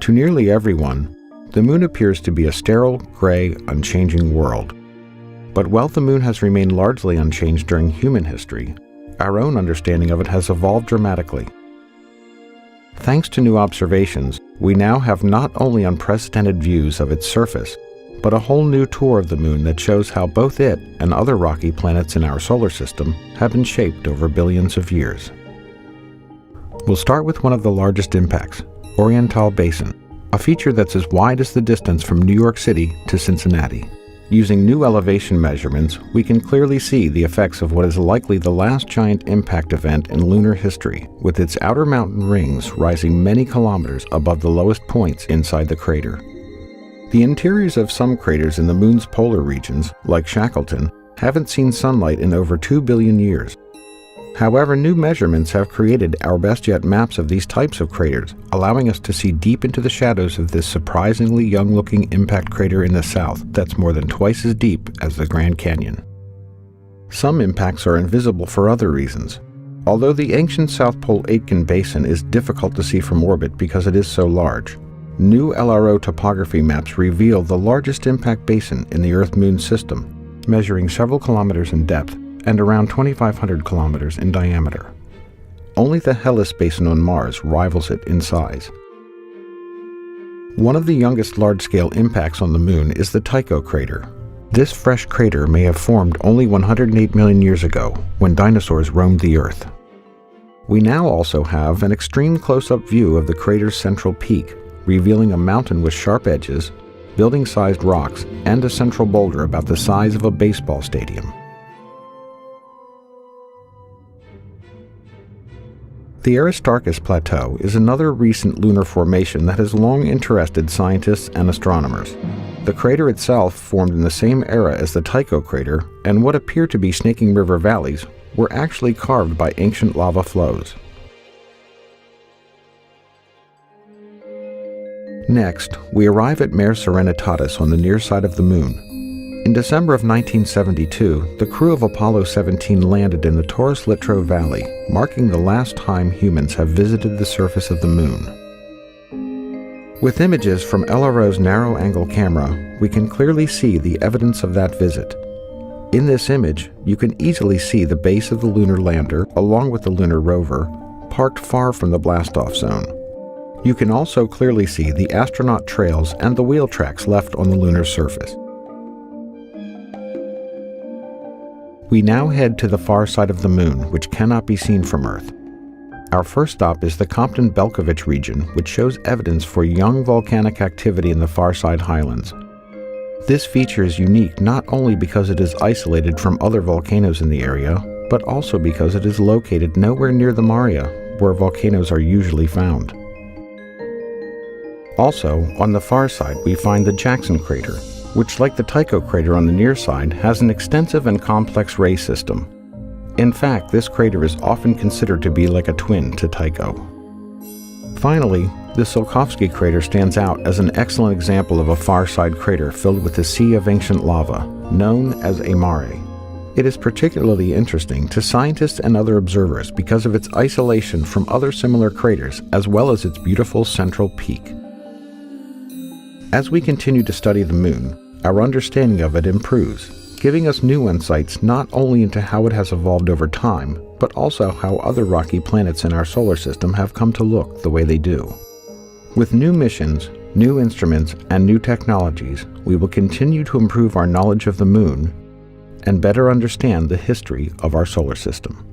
To nearly everyone, the Moon appears to be a sterile, gray, unchanging world. But while the Moon has remained largely unchanged during human history, our own understanding of it has evolved dramatically. Thanks to new observations, we now have not only unprecedented views of its surface, but a whole new tour of the Moon that shows how both it and other rocky planets in our solar system have been shaped over billions of years. We'll start with one of the largest impacts, ORIENTALE Basin, a feature that's as wide as the distance from New York City to Cincinnati. Using new elevation measurements, we can clearly see the effects of what is likely the last giant impact event in lunar history, with its outer mountain rings rising many kilometers above the lowest points inside the crater. The interiors of some craters in the Moon's polar regions, like Shackleton, haven't seen sunlight in over 2 billion years. However, new measurements have created our best yet maps of these types of craters, allowing us to see deep into the shadows of this surprisingly young-looking impact crater in the south that's more than twice as deep as the Grand Canyon. Some impacts are invisible for other reasons. Although the ancient South Pole Aitken Basin is difficult to see from orbit because it is so large, new LRO topography maps reveal the largest impact basin in the Earth-Moon system, measuring several kilometers in depth and around 2,500 kilometers in diameter. Only the Hellas Basin on Mars rivals it in size. One of the youngest large-scale impacts on the Moon is the Tycho crater. This fresh crater may have formed only 108 million years ago, when dinosaurs roamed the Earth. We now also have an extreme close-up view of the crater's central peak, revealing a mountain with sharp edges, building-sized rocks, and a central boulder about the size of a baseball stadium. The Aristarchus Plateau is another recent lunar formation that has long interested scientists and astronomers. The crater itself formed in the same era as the Tycho crater, and what appear to be snaking river valleys were actually carved by ancient lava flows. Next, we arrive at Mare Serenitatis on the near side of the Moon. In December of 1972, the crew of Apollo 17 landed in the Taurus Littrow Valley, marking the last time humans have visited the surface of the Moon. With images from LRO's narrow-angle camera, we can clearly see the evidence of that visit. In this image, you can easily see the base of the lunar lander, along with the lunar rover, parked far from the blastoff zone. You can also clearly see the astronaut trails and the wheel tracks left on the lunar surface. We now head to the far side of the Moon, which cannot be seen from Earth. Our first stop is the Compton-Belkovich region, which shows evidence for young volcanic activity in the far side highlands. This feature is unique not only because it is isolated from other volcanoes in the area, but also because it is located nowhere near the Maria, where volcanoes are usually found. Also, on the far side, we find the Jackson crater, which, like the Tycho crater on the near side, has an extensive and complex ray system. In fact, this crater is often considered to be like a twin to Tycho. Finally, the Tsiolkovsky crater stands out as an excellent example of a far-side crater filled with a sea of ancient lava, known as a mare. It is particularly interesting to scientists and other observers because of its isolation from other similar craters, as well as its beautiful central peak. As we continue to study the Moon, our understanding of it improves, giving us new insights not only into how it has evolved over time, but also how other rocky planets in our solar system have come to look the way they do. With new missions, new instruments, and new technologies, we will continue to improve our knowledge of the Moon and better understand the history of our solar system.